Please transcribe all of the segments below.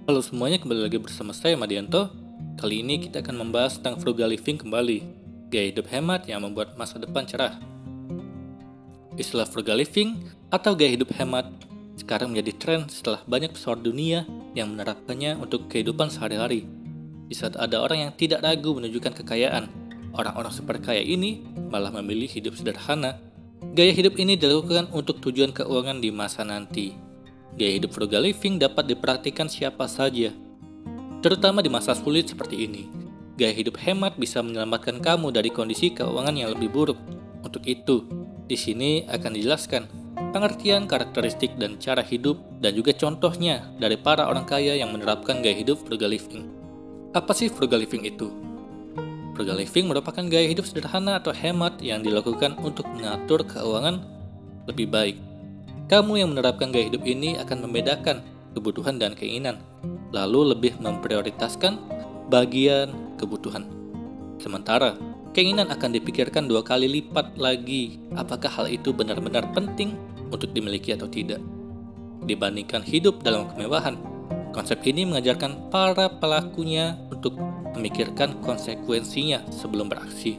Halo semuanya, kembali lagi bersama saya Madianto. Kali ini kita akan membahas tentang frugal living kembali, gaya hidup hemat yang membuat masa depan cerah. Istilah frugal living atau gaya hidup hemat sekarang menjadi tren setelah banyak pesawat dunia yang menerapkannya untuk kehidupan sehari-hari. Di saat ada orang yang tidak ragu menunjukkan kekayaan, orang-orang super kaya ini malah memilih hidup sederhana. Gaya hidup ini dilakukan untuk tujuan keuangan di masa nanti. Gaya hidup frugal living dapat dipraktikkan siapa saja, terutama di masa sulit seperti ini. Gaya hidup hemat bisa menyelamatkan kamu dari kondisi keuangan yang lebih buruk. Untuk itu, di sini akan dijelaskan pengertian, karakteristik, dan cara hidup, dan juga contohnya dari para orang kaya yang menerapkan gaya hidup frugal living. Apa sih frugal living itu? Frugal living merupakan gaya hidup sederhana atau hemat yang dilakukan untuk mengatur keuangan lebih baik. Kamu yang menerapkan gaya hidup ini akan membedakan kebutuhan dan keinginan, lalu lebih memprioritaskan bagian kebutuhan. Sementara, keinginan akan dipikirkan 2 kali lipat lagi apakah hal itu benar-benar penting untuk dimiliki atau tidak. Dibandingkan hidup dalam kemewahan, konsep ini mengajarkan para pelakunya untuk memikirkan konsekuensinya sebelum beraksi.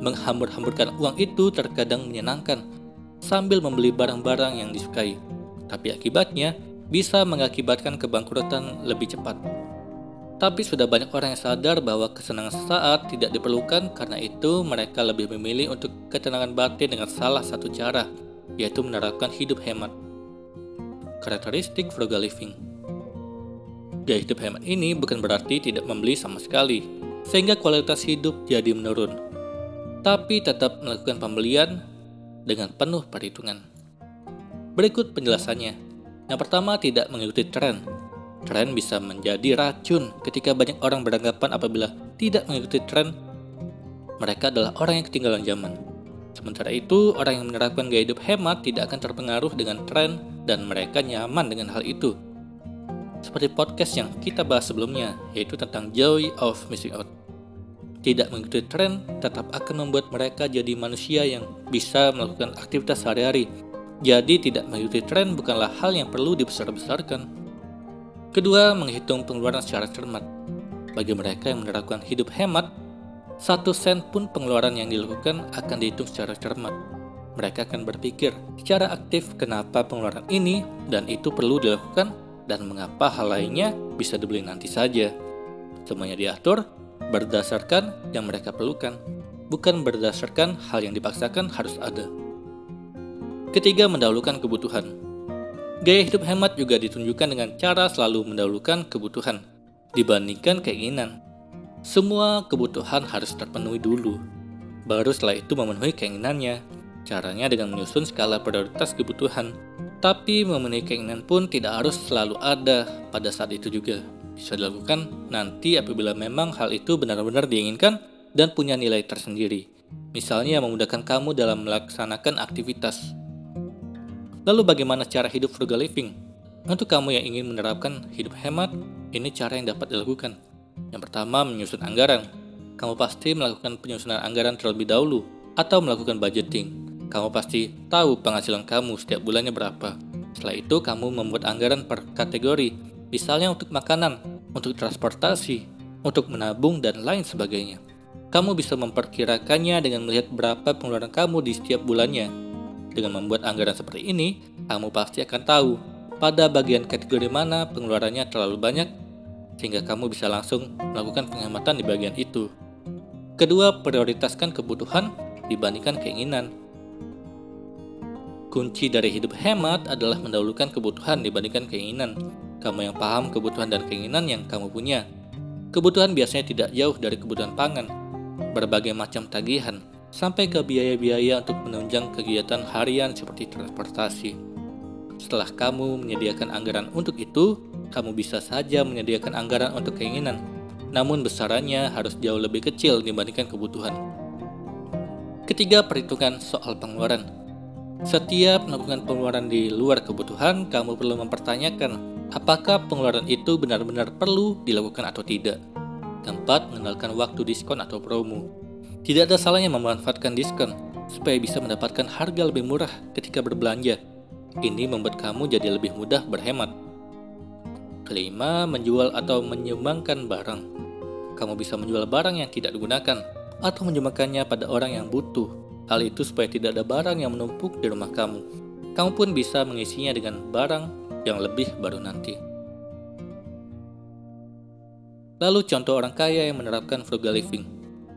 Menghambur-hamburkan uang itu terkadang menyenangkan, sambil membeli barang-barang yang disukai, tapi akibatnya bisa mengakibatkan kebangkrutan lebih cepat. Tapi sudah banyak orang yang sadar bahwa kesenangan sesaat tidak diperlukan, karena itu mereka lebih memilih untuk ketenangan batin dengan salah satu cara, yaitu menerapkan hidup hemat. Karakteristik frugal living. Gaya hidup hemat ini bukan berarti tidak membeli sama sekali, sehingga kualitas hidup jadi menurun, tapi tetap melakukan pembelian dengan penuh perhitungan. Berikut penjelasannya. Yang pertama, tidak mengikuti tren. Tren bisa menjadi racun ketika banyak orang beranggapan apabila tidak mengikuti tren, mereka adalah orang yang ketinggalan zaman. Sementara itu, orang yang menerapkan gaya hidup hemat tidak akan terpengaruh dengan tren dan mereka nyaman dengan hal itu. Seperti podcast yang kita bahas sebelumnya, yaitu tentang Joy of Missing Out. Tidak mengikuti tren tetap akan membuat mereka jadi manusia yang bisa melakukan aktivitas sehari-hari. Jadi tidak mengikuti tren bukanlah hal yang perlu dibesar-besarkan. Kedua, menghitung pengeluaran secara cermat. Bagi mereka yang menerapkan hidup hemat, 1 sen pun pengeluaran yang dilakukan akan dihitung secara cermat. Mereka akan berpikir secara aktif kenapa pengeluaran ini dan itu perlu dilakukan dan mengapa hal lainnya bisa dibeli nanti saja. Semuanya diatur berdasarkan yang mereka perlukan, bukan berdasarkan hal yang dipaksakan harus ada. Ketiga, mendahulukan kebutuhan. Gaya hidup hemat juga ditunjukkan dengan cara selalu mendahulukan kebutuhan dibandingkan keinginan. Semua kebutuhan harus terpenuhi dulu, baru setelah itu memenuhi keinginannya. Caranya dengan menyusun skala prioritas kebutuhan, tapi memenuhi keinginan pun tidak harus selalu ada pada saat itu juga. Bisa dilakukan nanti apabila memang hal itu benar-benar diinginkan dan punya nilai tersendiri. Misalnya memudahkan kamu dalam melaksanakan aktivitas. Lalu bagaimana cara hidup frugal living? Untuk kamu yang ingin menerapkan hidup hemat, ini cara yang dapat dilakukan. Yang pertama, menyusun anggaran. Kamu pasti melakukan penyusunan anggaran terlebih dahulu atau melakukan budgeting. Kamu pasti tahu penghasilan kamu setiap bulannya berapa. Setelah itu, kamu membuat anggaran per kategori. Misalnya untuk makanan, untuk transportasi, untuk menabung, dan lain sebagainya. Kamu bisa memperkirakannya dengan melihat berapa pengeluaran kamu di setiap bulannya. Dengan membuat anggaran seperti ini, kamu pasti akan tahu pada bagian kategori mana pengeluarannya terlalu banyak, sehingga kamu bisa langsung melakukan penghematan di bagian itu. Kedua, prioritaskan kebutuhan dibandingkan keinginan. Kunci dari hidup hemat adalah mendahulukan kebutuhan dibandingkan keinginan. Kamu yang paham kebutuhan dan keinginan yang kamu punya. Kebutuhan biasanya tidak jauh dari kebutuhan pangan, berbagai macam tagihan, sampai ke biaya-biaya untuk menunjang kegiatan harian seperti transportasi. Setelah kamu menyediakan anggaran untuk itu, kamu bisa saja menyediakan anggaran untuk keinginan, namun besarannya harus jauh lebih kecil dibandingkan kebutuhan. Ketiga, perhitungan soal pengeluaran. Setiap melakukan pengeluaran di luar kebutuhan, kamu perlu mempertanyakan apakah pengeluaran itu benar-benar perlu dilakukan atau tidak. Keempat, mengenalkan waktu diskon atau promo. Tidak ada salahnya memanfaatkan diskon supaya bisa mendapatkan harga lebih murah ketika berbelanja. Ini membuat kamu jadi lebih mudah berhemat. Kelima, menjual atau menyumbangkan barang. Kamu bisa menjual barang yang tidak digunakan atau menyumbangkannya pada orang yang butuh. Hal itu supaya tidak ada barang yang menumpuk di rumah kamu. Kamu pun bisa mengisinya dengan barang yang lebih baru nanti. Lalu contoh orang kaya yang menerapkan frugal living.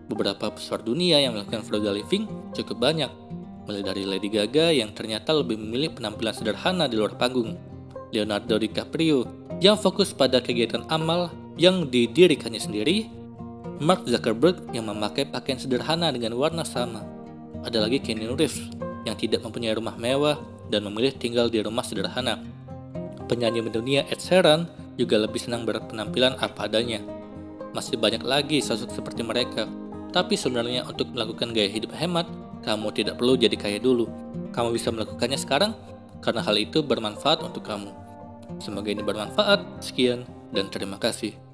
Beberapa pesohor dunia yang melakukan frugal living cukup banyak. Mulai dari Lady Gaga yang ternyata lebih memilih penampilan sederhana di luar panggung. Leonardo DiCaprio yang fokus pada kegiatan amal yang didirikannya sendiri. Mark Zuckerberg yang memakai pakaian sederhana dengan warna sama. Ada lagi Keanu Reeves yang tidak mempunyai rumah mewah dan memilih tinggal di rumah sederhana. Penyanyi mendunia Ed Sheeran juga lebih senang berpenampilan apa adanya. Masih banyak lagi sosok seperti mereka. Tapi sebenarnya untuk melakukan gaya hidup hemat, kamu tidak perlu jadi kaya dulu. Kamu bisa melakukannya sekarang karena hal itu bermanfaat untuk kamu. Semoga ini bermanfaat. Sekian dan terima kasih.